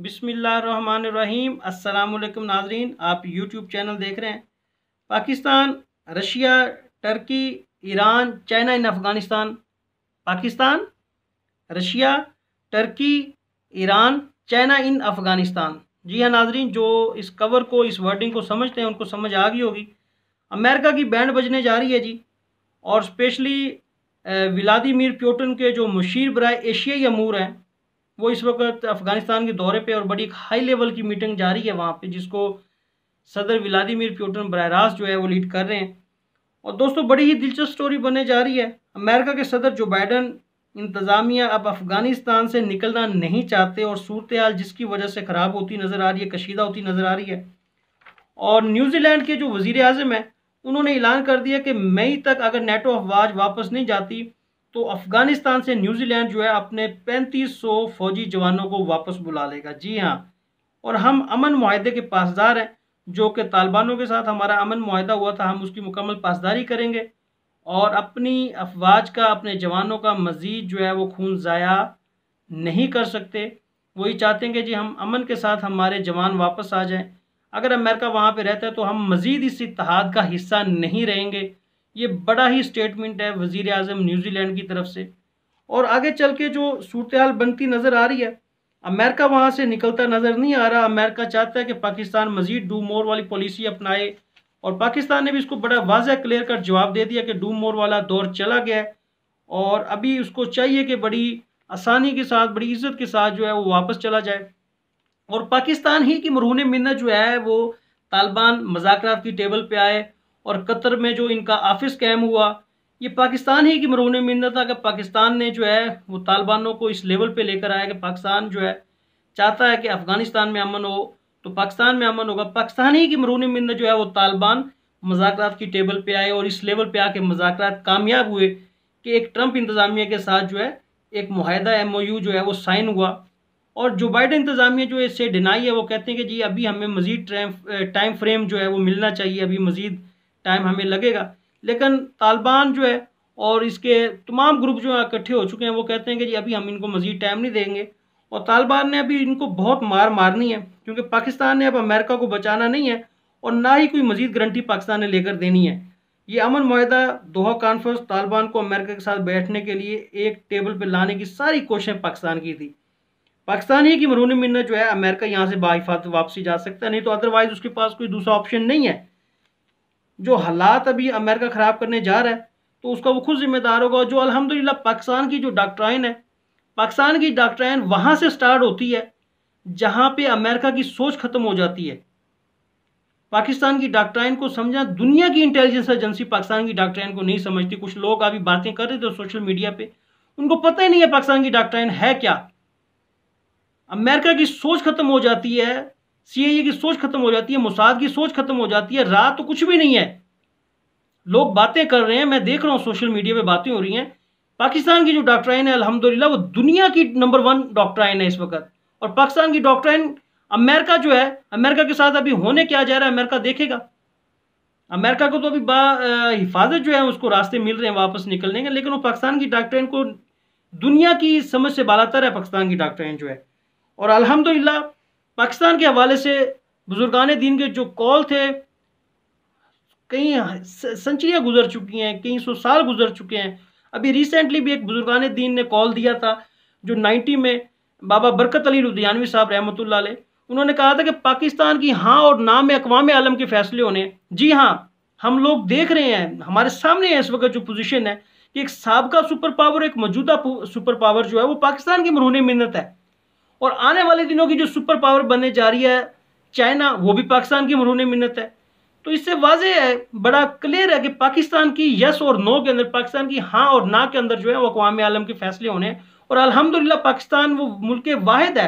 बिस्मिल्लाहिर्रहमानिर्रहीम। अस्सलामुअलैकुम नाजरीन, आप यूट्यूब चैनल देख रहे हैं। Pakistan, Russia, Turkey, Iran, China इन Afghanistan. Pakistan, Russia, Turkey, Iran, China इन अफ़गानिस्तान। जी हाँ नाजरीन, जो इस कवर को, इस वर्डिंग को समझते हैं उनको समझ आ गई होगी। अमेरिका की बैंड बजने जा रही है जी, और स्पेशली व्लादिमीर पुतिन के जो मुशीर बराए एशियाई अमूर हैं, वो इस वक्त अफ़गानिस्तान के दौरे पे और बड़ी हाई लेवल की मीटिंग जारी है वहाँ पे, जिसको सदर व्लादिमीर पुतिन बराह रास्त जो है वो लीड कर रहे हैं। और दोस्तों, बड़ी ही दिलचस्प स्टोरी बनने जा रही है। अमेरिका के सदर जो बाइडन इंतज़ामिया अब अफ़गानिस्तान से निकलना नहीं चाहते, और सूरत हाल जिसकी वजह से ख़राब होती नज़र आ रही है, कशीदा होती नज़र आ रही है। और न्यूजीलैंड के जो वज़ीर आज़म हैं, उन्होंने ऐलान कर दिया कि मई तक अगर नेटो अफवाज वापस नहीं जाती तो अफ़गानिस्तान से न्यूजीलैंड जो है अपने 3500 फौजी जवानों को वापस बुला लेगा। जी हाँ, और हम अमन मुआहदे के पासदार हैं, जो कि तालिबानों के साथ हमारा अमन मुआहदा हुआ था, हम उसकी मुकम्मल पासदारी करेंगे और अपनी अफवाज का, अपने जवानों का मज़ीद जो है वो खून ज़ाया नहीं कर सकते। वही चाहते हैं कि जी हम अमन के साथ हमारे जवान वापस आ जाएं। अगर अमेरिका वहाँ पे रहता है तो हम मज़ीद इस इत्तेहाद का हिस्सा नहीं रहेंगे। ये बड़ा ही स्टेटमेंट है वज़ीर आज़म न्यूजीलैंड की तरफ से। और आगे चल के जो सूरत हाल बनती नज़र आ रही है, अमेरिका वहाँ से निकलता नज़र नहीं आ रहा। अमेरिका चाहता है कि पाकिस्तान मज़ीद डू मोर वाली पॉलिसी अपनाए, और पाकिस्तान ने भी इसको बड़ा वाज़ह क्लियर कर जवाब दे दिया कि डू मोर वाला दौर चला गया है, और अभी उसको चाहिए कि बड़ी आसानी के साथ, बड़ी इज़्ज़त के साथ जो है वो वापस चला जाए। और पाकिस्तान ही की मरहून मिन्नत जो है वो तालिबान मज़ाकरात की टेबल पे आए, और कतर में जो इनका ऑफिस कैम हुआ, ये पाकिस्तान ही की मरहून मिन्नत था कि पाकिस्तान ने जो है वो तालिबानों को इस लेवल पे लेकर आया कि पाकिस्तान जो है चाहता है कि अफ़गानिस्तान में अमन हो तो पाकिस्तान में अमन होगा। पाकिस्तान ही की मरहून मिन्नत जो है वो तालिबान मज़ाकरात की टेबल पे आए, और इस लेवल पे आके मज़ाकरात कामयाब हुए कि एक ट्रंप इंतज़ामिया के साथ जो है एक मुआहदा MOU जो है वो साइन हुआ। और जो बाइडन इंतज़ामिया जो इससे डिनाई है, वो कहते हैं कि जी अभी हमें मज़ीद टाइम फ्रेम जो है वो मिलना चाहिए, अभी मज़ीद टाइम हमें लगेगा। लेकिन तालिबान जो है और इसके तमाम ग्रुप जो इकट्ठे हो चुके हैं, वो कहते हैं कि जी अभी हम इनको मज़ीद टाइम नहीं देंगे। और तालिबान ने अभी इनको बहुत मार मारनी है, क्योंकि पाकिस्तान ने अब अमेरिका को बचाना नहीं है, और ना ही कोई मज़ीद गारंटी पाकिस्तान ने लेकर देनी है। ये अमन मुआहदा दोहा कॉन्फ्रेंस तालिबान को अमेरिका के साथ बैठने के लिए एक टेबल पर लाने की सारी कोशिशें पाकिस्तान की थी। पाकिस्तान ही की मरहून मिन्नत जो है, अमेरिका यहाँ से बाहिफात वापसी जा सकता है, नहीं तो अदरवाइज उसके पास कोई दूसरा ऑप्शन नहीं है। जो हालात अभी अमेरिका ख़राब करने जा रहा है तो उसका वो खुद जिम्मेदार होगा। जो अल्हम्दुलिल्लाह पाकिस्तान की जो डॉक्ट्राइन है, पाकिस्तान की डॉक्ट्राइन वहाँ से स्टार्ट होती है जहाँ पे अमेरिका की सोच ख़त्म हो जाती है। पाकिस्तान की डॉक्ट्राइन को समझा, दुनिया की इंटेलिजेंस एजेंसी पाकिस्तान की डॉक्ट्राइन को नहीं समझती। कुछ लोग अभी बातें कर रहे थे सोशल मीडिया पे, उनको पता ही नहीं है पाकिस्तान की डॉक्ट्राइन है क्या। अमेरिका की सोच खत्म हो जाती है, CIA की सोच खत्म हो जाती है, मोसाद की सोच खत्म हो जाती है, रात तो कुछ भी नहीं है। लोग बातें कर रहे हैं, मैं देख रहा हूँ सोशल मीडिया पे बातें हो रही हैं। पाकिस्तान की जो डॉक्ट्राइन है अल्हम्दुलिल्लाह वो दुनिया की नंबर 1 डॉक्ट्राइन है इस वक्त। और पाकिस्तान की डॉक्ट्राइन, अमेरिका जो है, अमेरिका के साथ अभी होने क्या जा रहा है अमेरिका देखेगा। अमेरिका को तो अभी हिफाजत जो है उसको रास्ते मिल रहे हैं वापस निकलने के, लेकिन वो पाकिस्तान की डॉक्ट्राइन को, दुनिया की समझ से बालातर है पाकिस्तान की डॉक्ट्राइन जो है। और अल्हम्दुलिल्लाह पाकिस्तान के हवाले से बुजुर्गान दीन के जो कॉल थे, कई सेंचुरियाँ गुजर चुकी हैं, कई 100 साल गुजर चुके हैं। अभी रिसेंटली भी एक बुजुर्गान दीन ने कॉल दिया था जो 90 में बाबा बरकत अली लुधियानवी साहब रहमतुल्लाह अलैह, उन्होंने कहा था कि पाकिस्तान की हाँ और ना में अक़वाम आलम के फैसले होने हैं। जी हाँ, हम लोग देख रहे हैं, हमारे सामने है इस वक्त जो पोजीशन है कि एक साबका सुपर पावर, एक मौजूदा सुपर पावर जो है वो पाकिस्तान की मरहून मिन्नत है, और आने वाले दिनों की जो सुपर पावर बनने जा रही है चाइना, वो भी पाकिस्तान की मरहून मिन्नत है। तो इससे वाज़ेह है, बड़ा क्लियर है कि पाकिस्तान की यस और नो के अंदर, पाकिस्तान की हाँ और ना के अंदर जो है वो अक़वाम आलम के फैसले होने हैं। और अल्हम्दुलिल्लाह पाकिस्तान वो मुल्क वाहिद है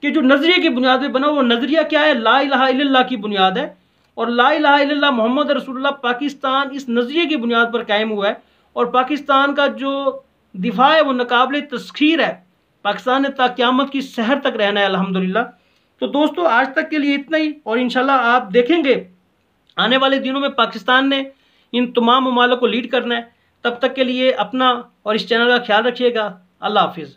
कि जो नज़रिए की बुनियाद पर बना, वो नज़रिया क्या है, ला इलाहा इल्लल्लाह की बुनियाद है। और ला इलाहा इल्लल्लाह मोहम्मद रसूलुल्लाह, पाकिस्तान इस नज़रिए की बुनियाद पर कायम हुआ है। और पाकिस्तान का जो दिफा है वो नाकाबिल तस्खीर है। पाकिस्तान ने ता क़यामत की सहर तक रहना है अल्हम्दुलिल्लाह। तो दोस्तों, आज तक के लिए इतना ही, और इंशाल्लाह आप देखेंगे आने वाले दिनों में पाकिस्तान ने इन तमाम ममालिक को लीड करना है। तब तक के लिए अपना और इस चैनल का ख्याल रखिएगा। अल्लाह हाफिज़।